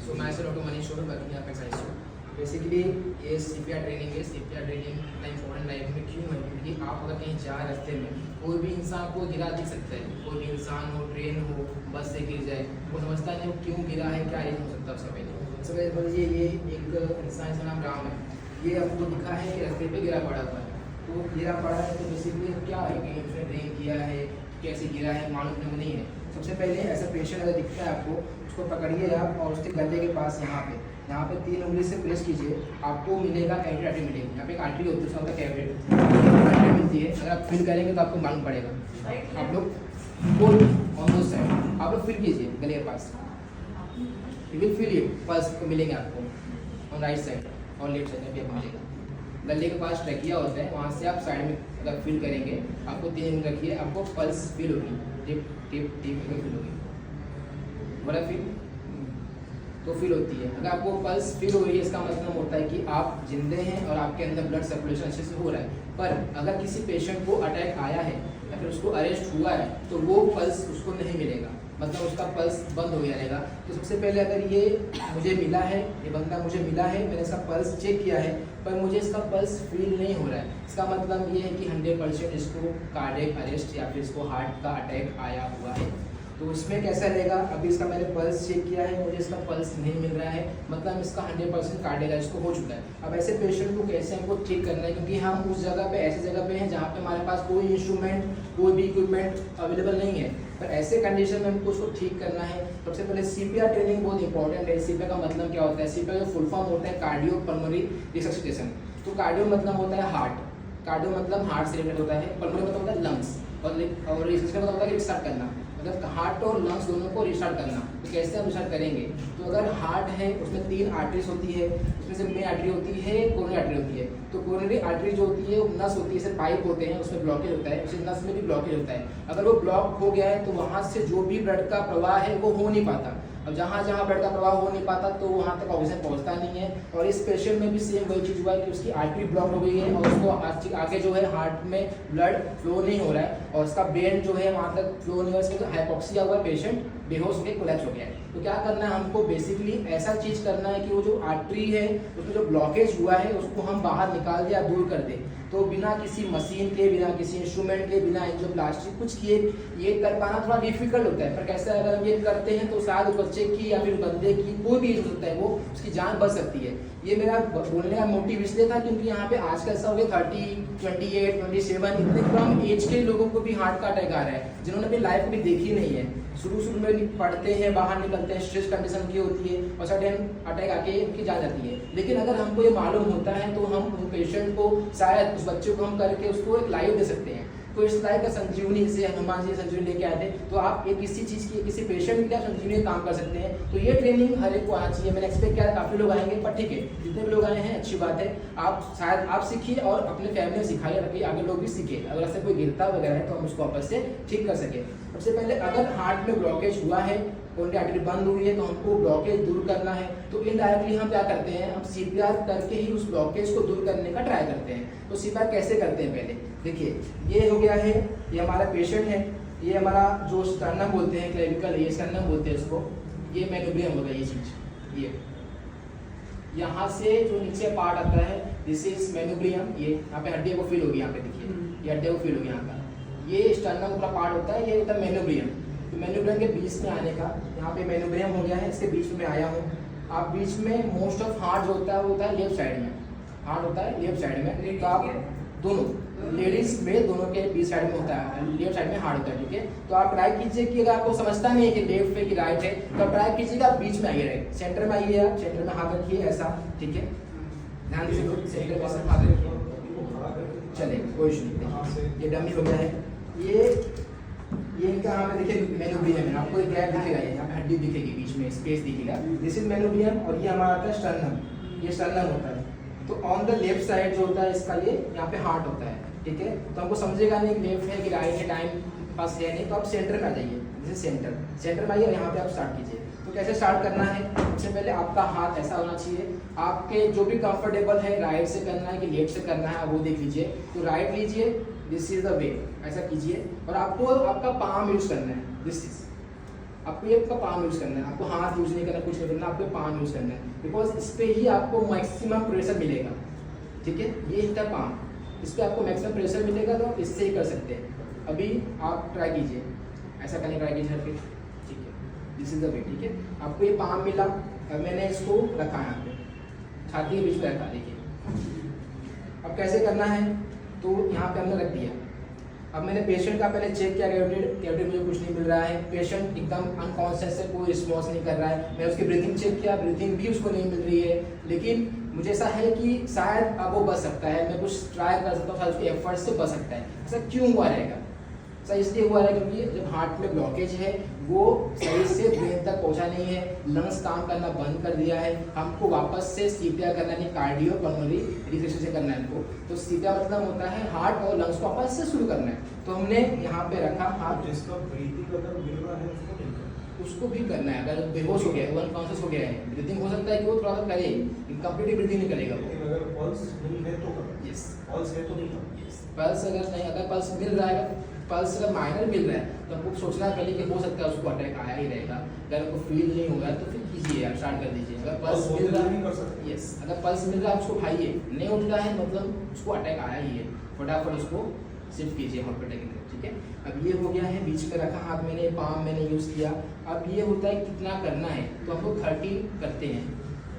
सो मैं से डॉक्टर मनीष शोर वर्किंग यहाँ पे साइंस। बेसिकली ये सीपीआर ट्रेनिंग है। सीपीआर ट्रेनिंग इतना इंपॉर्टेंट लाइफ में क्यों है? क्योंकि आप अगर कहीं जा रास्ते में कोई भी इंसान को गिरा दिख सकता है, कोई भी इंसान हो, ट्रेन हो, बस से गिर जाए, वो समझता नहीं वो क्यों गिरा है, क्या रीजन हो सकता है उसका। पहले सबसे पहले ये एक इंसान जिसका नाम राम है, ये आपको दिखा है कि रास्ते पे गिरा पड़ा हुआ है। तो गिरा पड़ा है तो बेसिकली क्या है कि उसने ड्रिंक किया है, कैसे गिरा है मालूम नहीं है। सबसे पहले ऐसा पेशेंट अगर दिखता है आपको, उसको पकड़िए आप और उसके गले के पास यहाँ पे 3 उंगली से प्रेस कीजिए, आपको मिलेगा कैविटी आर्टरी मिलेगी। यहाँ पे एक आर्टरी होती है, उसका कैविटी आर्टरी मिलती है। अगर आप फील करेंगे तो आपको मालूम पड़ेगा। आप लोग फुल ऑन दो साइड आप लोग फील कीजिए गले के पास, you will feel it. Pulse मिलेंगे आपको ऑन राइट साइड और लेफ्ट साइड में भी आपको मिलेगा। गले के पास ट्रैकिया होता है, वहाँ से आप साइड में अगर फील करेंगे, आपको 3 उंगली रखिए, आपको पल्स फील होगी, टिप टिप टिप फील होगी। बड़ा फील तो फील होती है। अगर आपको पल्स फील हो रही है, इसका मतलब होता है कि आप जिंदे हैं और आपके अंदर ब्लड सर्कुलेशन अच्छे से हो रहा है। पर अगर किसी पेशेंट को अटैक आया है या फिर उसको अरेस्ट हुआ है तो वो पल्स उसको नहीं मिलेगा, मतलब उसका पल्स बंद हो जाएगा। तो सबसे पहले अगर ये मुझे मिला है, ये बंदा मुझे मिला है, मैंने इसका पल्स चेक किया है पर मुझे इसका पल्स फील नहीं हो रहा है, इसका मतलब ये है कि 100% इसको कार्डियक अरेस्ट या फिर इसको हार्ट का अटैक आया हुआ है। तो इसमें कैसा रहेगा, अभी इसका मैंने पल्स चेक किया है, मुझे इसका पल्स नहीं मिल रहा है, मतलब इसका 100% कार्डियक अरेस्ट हो चुका है। अब ऐसे पेशेंट को कैसे हमको ठीक करना है, क्योंकि हम उस जगह पे ऐसी जगह पे हैं जहाँ पे हमारे पास कोई इंस्ट्रूमेंट, कोई भी इक्विपमेंट अवेलेबल नहीं है। पर ऐसे कंडीशन में हमको उसको ठीक करना है। सबसे पहले सीपीआर ट्रेनिंग बहुत इंपॉर्टेंट है। सीपीआर का मतलब क्या होता है? सीपीआर का फुल फॉर्म होता है कार्डियो पल्मोनरी रिससिटेशन। तो कार्डियो मतलब होता है हार्ट, कार्डियो मतलब हार्ट से रिलेटेड होता है, पल्मोनरी मतलब होता है लंग्स, और रिससिटेशन मतलब होता है रिस्टार्ट करना, मतलब हार्ट और लंग्स दोनों को रिस्टार्ट करना। तो कैसे हम रिस्टार्ट करेंगे? तो अगर हार्ट है उसमें 3 आर्टरीज होती है, उसमें से मेन आर्टरी होती है, कोरोनरी आर्टरी होती है। तो कोरोनरी आर्टरी जो होती है वो नस होती है, जैसे पाइप होते हैं, उसमें ब्लॉकेज होता है, उसी नस में भी ब्लॉकेज होता है। अगर वो ब्लॉक हो गया है तो वहाँ से जो भी ब्लड का प्रवाह है वो हो नहीं पाता। अब जहाँ जहाँ ब्लड का प्रवाह हो नहीं पाता तो वहाँ तक ऑक्सीजन पहुँचता नहीं है। और इस पेशेंट में भी सेम वही चीज़ हुआ है कि उसकी आर्टरी ब्लॉक हो गई है और उसको आगे जो है हार्ट में ब्लड फ्लो नहीं हो रहा है और उसका वेन जो है वहाँ तक फ्लो नहीं हो रहा है, इसमें हाइपोक्सिया हुआ, पेशेंट बेहोश होकर कोलैप्स हो गया है। तो क्या करना है हमको? बेसिकली ऐसा चीज़ करना है कि वो जो आर्टरी है उसमें जो ब्लॉकेज हुआ है उसको हम बाहर निकाल दें या दूर कर दें। तो बिना किसी मशीन के, बिना किसी इंस्ट्रूमेंट के, बिना एंजियोप्लास्टी कुछ किए ये कर पाना थोड़ा डिफिकल्ट होता है। पर कैसे अगर हम ये करते हैं तो शायद उस बच्चे की या फिर बंदे की कोई भी हो सकता है, वो उसकी जान बच सकती है। ये मेरा बोलने का मोटिव इसलिए था क्योंकि यहाँ पे आज का ऐसा हो गया 30, 28, 27 इतने कम एज के लोगों को भी हार्ट का अटैक आ रहा है, जिन्होंने अपनी लाइफ कभी देखी नहीं है। शुरू में पढ़ते हैं, बाहर निकलते हैं, स्ट्रेस कंडीशन की होती है और सडन अटैक आके उनकी जान जाती है। लेकिन अगर हमको ये मालूम होता है तो हम उस पेशेंट को, शायद उस बच्चे को हम करके उसको एक लाइफ दे सकते हैं। तो इस टाइप का संजीवनी, जैसे हनुमान जी संजीवनी लेके आए थे, तो आप एक किसी चीज़ की, किसी पेशेंट की संजीवनी काम कर सकते हैं। तो ये ट्रेनिंग हर एक को आना चाहिए। मैंने एक्सपेक्ट किया काफ़ी लोग आएंगे, पर ठीक है, जितने भी लोग आए हैं अच्छी बात है। आप शायद आप सीखिए और अपने फैमिली में सिखाइए ताकि आगे लोग भी सीखे। अगर ऐसे कोई गिरता वगैरह है तो हम उसको वापस से ठीक कर सके। सबसे पहले अगर हार्ट में ब्लॉकेज हुआ है, कोरोनरी आर्टरी बंद हुई है, तो हमको ब्लॉकेज दूर करना है। तो इनडायरेक्टली हम क्या करते हैं? हम सीपीआर करके ही उस ब्लॉकेज को दूर करने का ट्राई करते हैं। तो सीपीआर कैसे करते हैं? पहले देखिए, ये हो गया है, ये हमारा पेशेंट है, ये हमारा जो स्टर्नम बोलते हैं, क्लेविकल, ये स्टर्नम बोलते हैं इसको, ये मेनोब्रियम होगा, ये चीज, ये यहाँ से जो नीचे पार्ट आता है दिस इज मेनोब्रियम। ये यहाँ पे हड्डी को फील होगी, यहाँ पे देखिए, ये हड्डी को फील होगी यहाँ का, ये स्टर्नम पूरा पार्ट होता है, ये होता है मेनोब्रियम। तो मेनोब्रियम के बीच में आने का, यहाँ पे मेनोब्रियम हो गया है, इसके बीच में आया हूँ। आप बीच में मोस्ट ऑफ हार्ट जो होता है वो होता है लेफ्ट साइड में, हार्ट होता है लेफ्ट साइड में। तो आप दोनों, लेडीज में दोनों के बीच साइड में होता है, लेफ्ट साइड में हार्ट होता है, ठीक है। तो आप ट्राई कीजिए कि अगर आपको समझता नहीं है कि लेफ्ट है कि राइट है, तो आप ट्राई कीजिएगा आप बीच में आइए, राइट सेंटर में आइए, आप सेंटर में हाथ रखिए ऐसा, ठीक है। ध्यान दीजिए, सेंटर में हाथ रखिए, चलिए कोई इशू नहीं। ये डमी हो गया है, ये इनका यहाँ पे देखिए मेनोब्रियम है, आपको एक गैप दिखेगा, यहाँ पे हड्डी दिखेगी, बीच में स्पेस दिखेगा, दिस इज मेनोब्रियम। और ये हमारा आता है स्टर्नम, ये स्टर्नम होता है। तो ऑन द लेफ्ट साइड जो होता है इसका, ये यहाँ पे हार्ट होता है, ठीक है। तो हमको समझेगा नहीं लेफ्ट है कि राइट है, टाइम पास है नहीं, तो आप सेंटर में आ जाइए, जैसे सेंटर में आइए और यहाँ पे आप स्टार्ट कीजिए। तो कैसे स्टार्ट करना है? सबसे पहले आपका हाथ ऐसा होना चाहिए, आपके जो भी कंफर्टेबल है, राइट से करना है कि लेफ्ट से करना है, आप वो देख लीजिए। तो राइट लीजिए, दिस इज द वे, ऐसा कीजिए। और आपको आपका पाम यूज करना है, दिस इज आपको ये आपका पाम यूज़ करना है, आपको हाथ यूज़ नहीं करना, कुछ नहीं करना, आपको पाम यूज़ करना है, बिकॉज इस पर ही आपको मैक्सिमम प्रेशर मिलेगा। ठीक है, ये होता है पाम, इस पर आपको मैक्सिमम प्रेशर मिलेगा, तो इससे ही कर सकते हैं। अभी आप ट्राई कीजिए, ऐसा करने ट्राई कीजिए फिर। ठीक है, दिस इज द वे। ठीक है, आपको ये पाम मिला, अब मैंने इसको रखा यहाँ पे, छाती के बीच में रखा। देखिए अब कैसे करना है, तो यहाँ पे हमने रख दिया। अब मैंने पेशेंट का पहले चेक किया, कैविटी मुझे कुछ नहीं मिल रहा है, पेशेंट एकदम अनकॉन्शियस है, कोई रिस्पॉन्स नहीं कर रहा है। मैं उसकी ब्रीथिंग चेक किया, ब्रीथिंग भी उसको नहीं मिल रही है, लेकिन मुझे ऐसा है कि शायद अब वो बच सकता है, मैं कुछ ट्राई कर सकता हूँ, शायद उसके एफर्ट से बच सकता है। ऐसा क्यों हुआ रहेगा? ऐसा इसलिए हुआ है क्योंकि जब हार्ट में ब्लॉकेज है वो शरीर से ब्रेन तक पहुंचा नहीं है, लंग्स काम करना बंद कर दिया है, हमको वापस से सीपीआर करना है, कार्डियो पल्मोनरी रिसर्सिटेशन करना है हमको। तो सीपीआर मतलब होता है हार्ट और लंग्स को वापस से शुरू करना है। तो हमने यहाँ पे रखा हाथ, जिसका ब्रीथिंग अगर मिल रहा है उसको भी करना है। अगर बेहोश हो गया है, अनकॉन्शियस हो गया है, ब्रीथिंग हो सकता है कि वो थोड़ा सा करे, कंप्लीटली ब्रीथिंग नहीं करेगा वो। अगर पल्स नहीं है तो यस, पल्स है तो नहीं, पल्स अगर नहीं, अगर पल्स मिल रहा है, पल्स अगर माइनर मिल रहा है, तो हमको सोचना पहले कि हो सकता है उसको अटैक आया ही रहेगा। अगर आपको फील नहीं हो रहा है तो फिर कीजिए, आप स्टार्ट कर दीजिए। अगर पल्स मिल रहा है, यस, अगर पल्स मिल रहा है उसको उठाइए, नहीं उठ रहा है मतलब उसको अटैक आया ही है, फटाफट उसको शिफ्ट कीजिए हॉस्पिटल की तरफ। ठीक है, अब ये हो गया है, बीच में रखा हाथ मैंने, पाम मैंने यूज़ किया। अब ये होता है कितना करना है, तो हम लोग 30 करते हैं,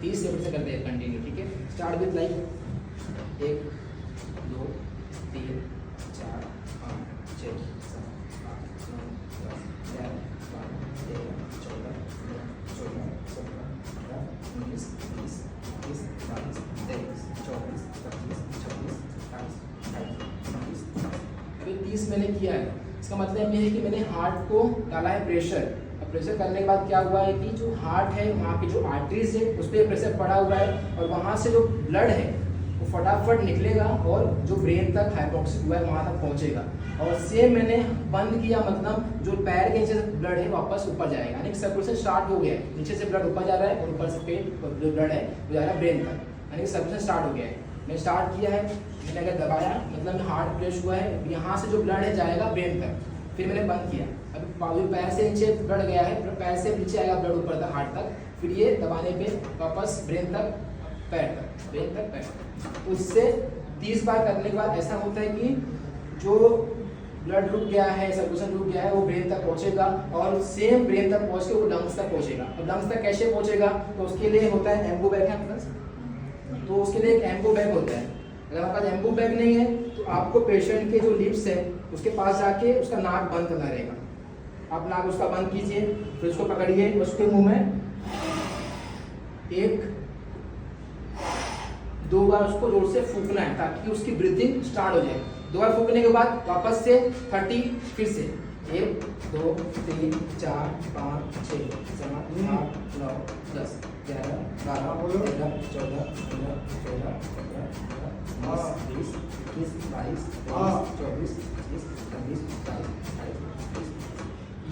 30 सेकंड से करते हैं कंटिन्यू। ठीक है, स्टार्ट विथ लाइक 1 2 3 4 5 6 7 8 9 10 11 12 13 14 15 16 17 18 19 20 21 22 23 24 25 26 27 28 29। अभी 30 मैंने किया है, इसका मतलब ये है कि मैंने हार्ट को डाला है प्रेशर। अब प्रेशर करने के बाद क्या हुआ है कि जो हार्ट है वहाँ की जो आर्टरीज है उस पर प्रेशर पड़ा हुआ है, और वहाँ से जो ब्लड है वो फटाफट निकलेगा और जो ब्रेन तक हाइपोक्सिक हुआ है वहाँ तक पहुँचेगा। और सेम मैंने बंद किया, मतलब जो पैर के नीचे से ब्लड है वापस ऊपर जाएगा, यानी सर्कुलेशन स्टार्ट हो गया है, नीचे से ब्लड ऊपर जा रहा है और ऊपर से पेट जो ब्लड है वो जा रहा है ब्रेन तक, यानी कि सर्कुलेशन स्टार्ट हो गया है। मैंने स्टार्ट किया है, मैंने अगर दबाया मतलब हार्ट प्रेस हुआ है, यहाँ से जो ब्लड है जाएगा ब्रेन तक, फिर मैंने बंद किया। अभी पैर से नीचे ब्लड गया है, पैर से नीचे आएगा ब्लड ऊपर तक हार्ट तक, फिर ये दबाने पे वापस ब्रेन तक पैर तक, ब्रेन तक पैर तक। तो इससे 30 बार करने के बाद ऐसा होता है कि जो ब्लड रुक गया है, सर्कुलेशन रुक गया है, वो ब्रेन तक पहुंचेगा और सेम ब्रेन तक पहुंच के वो लंग्स तक पहुंचेगा। अब लंग्स तक कैसे पहुंचेगा, तो उसके लिए होता है एम्बो बैग है, तो उसके लिए एक एम्बो बैग होता है। अगर आपके पास एम्बो बैग नहीं है तो आपको पेशेंट के जो लिप्स है उसके पास जाके उसका नाक बंद करना रहेगा। आप नाक उसका बंद कीजिए, फिर उसको पकड़िए, उसके मुंह में 1-2 बार उसको जोर से फूंकना है ताकि उसकी ब्रीथिंग स्टार्ट हो जाए। 2 बार फूंकने के बाद वापस से 30 फिर से 1 2 3 4 5 6 7 8 9 10 11 12 13 14 15 16 17 18 20 21 22 23 24 25 26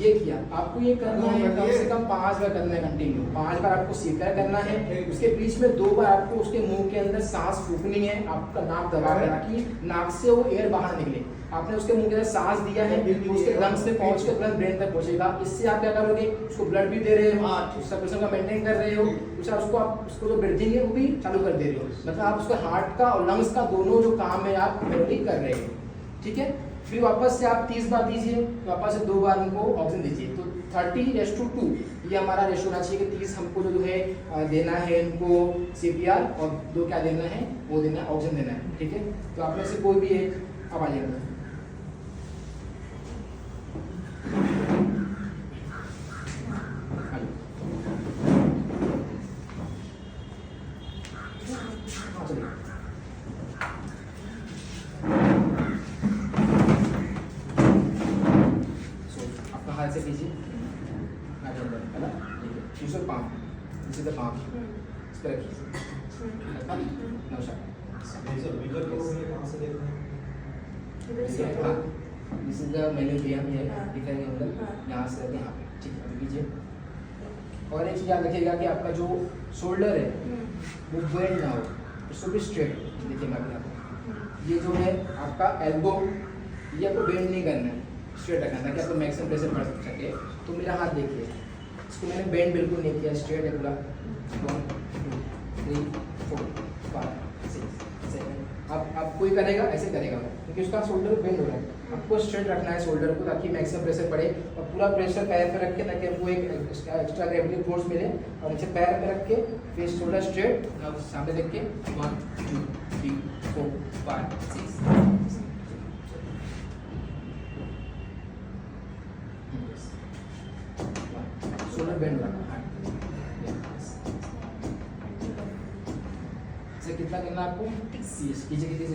ये किया। आपको ये करना है कम से कम 5 बार करना है कंटिन्यू। 5 बार आपको सीकर करना है, उसके बीच में 2 बार आपको उसके मुंह के अंदर सांस फूकनी है, आपका नाक दबा कर, ताकि नाक से वो एयर बाहर निकले। आपने उसके मुंह के अंदर सांस दिया है, उसके लंग्स में पहुंच के तुरंत ब्रेन तक पहुंचेगा। इससे आप क्या करोगे, उसको ब्लड भी दे रहे हो, सर्कुलेशन का मेंटेन कर रहे हो, दूसरा उसको आप उसको जो ब्रीथिंग है वो भी चालू कर दे रहे हो, मतलब आप उसका हार्ट का और लंग्स का दोनों जो काम है आप मेनली कर रहे हो। ठीक है, फिर वापस से आप 30 बार दीजिए, वापस से 2 बार उनको ऑक्सीजन दीजिए। तो 30:2 ये हमारा रेशो होना चाहिए कि 30 हमको जो है देना है इनको CPR और 2 क्या देना है, वो देना है ऑक्सीजन देना है। ठीक है, तो आप में से कोई भी एक आवाज देना। हाथ से कीजिए, है ना, ठीक है। दूसरा पाँव, सीधा पाँव इस पर रखिए, नमस्कार। हाँ, दिस इज द मेन्यू भी हम ये दिखाएंगे, मतलब यहाँ से यहाँ पे। ठीक है, अभी कीजिए। और एक चीज़ याद रखिएगा कि आपका जो शोल्डर है वो बेंड ना हो, इसको भी स्ट्रेट। देखिए मैं आपको ये जो है आपका एल्बो, ये आपको बेंड नहीं करना है, स्ट्रेट रखना ताकि आपको मैक्सिमम प्रेशर पड़ सके। तो मेरा हाथ देखिए, इसको मैंने बेंड बिल्कुल नहीं किया, स्ट्रेट है पूरा। 1 2 3 4 5 6 7। अब कोई करेगा ऐसे करेगा क्योंकि उसका शोल्डर बेंड हो रहा है। आपको स्ट्रेट रखना है शोल्डर को ताकि मैक्सिमम प्रेशर पड़े और पूरा प्रेशर पैर पे रख के ताकि आपको एक एक्स्ट्रा ग्रेविटी फोर्स मिले। और नीचे पैर पे रख के फिर शोल्डर स्ट्रेट और सामने देख के 1 2 3 4 5 6। शोल्डर बेंड रखना है। इसे कितना करना है आपको? 30 कीजिए कितनी से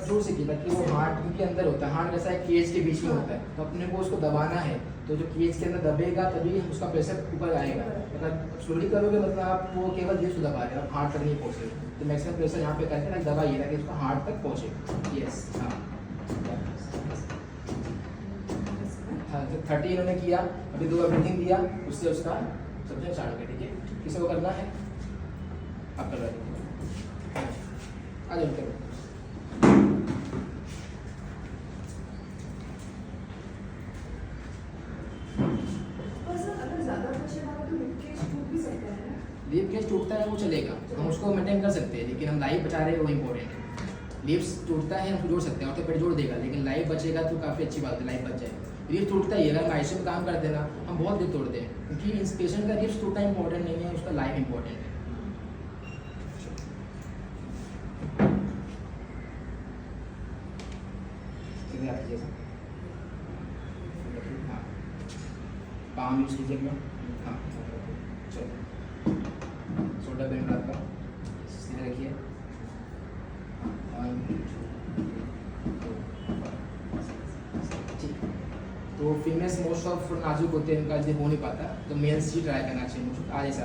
जोर से की ताकि वो हार्ट के अंदर होता है। हार्ट जैसा है केज के बीच में होता है, तो अपने को उसको दबाना है। तो जो केज के अंदर दबेगा तभी उसका प्रेशर ऊपर आएगा। अगर स्लोली करोगे मतलब आप वो केवल ये दबा रहे हैं, आप हार्ट तक नहीं पहुँचेगा। तो मैक्सिमम प्रेशर यहाँ पे करके ना दबाइए ताकि उसका हार्ट तक पहुँचे। यस हाँ हाँ। 30 इन्होंने किया, अभी 2 ब्रीथिंग दिया, उससे उसका समझे स्टार्ट करें। ठीक है, किसी को करना है आप कर रहे हैं। आ जाओ करो। लीव केज टूटता है वो चलेगा, हम उसको मेंटेन कर सकते हैं, लेकिन हम लाइफ बचा रहे हैं वो इम्पोर्टेंट है। लीव्स टूटता है हम जोड़ सकते हैं, तो पेट जोड़ देगा, लेकिन लाइफ बचेगा तो काफ़ी अच्छी बात है, लाइफ बच जाएगी। लीव टूटता ही है, अगर हम आईसीयू में काम करते हैं ना हम बहुत देर तोड़ते हैं, क्योंकि इस पेशेंट का लीव्स टूटना इंपॉर्टेंट नहीं है, उसका लाइफ इंपॉर्टेंट है। पाम यूज कीजिए अपना। हाँ चलो, शोल्डर बेंड आपका सीधे रखिए। ठीक, तो फीमेल्स मोस्ट ऑफ नाजुक होते हैं, उनका जल्दी हो नहीं पाता, तो मेल्स ही ट्राई करना चाहिए। मुझे आज ऐसा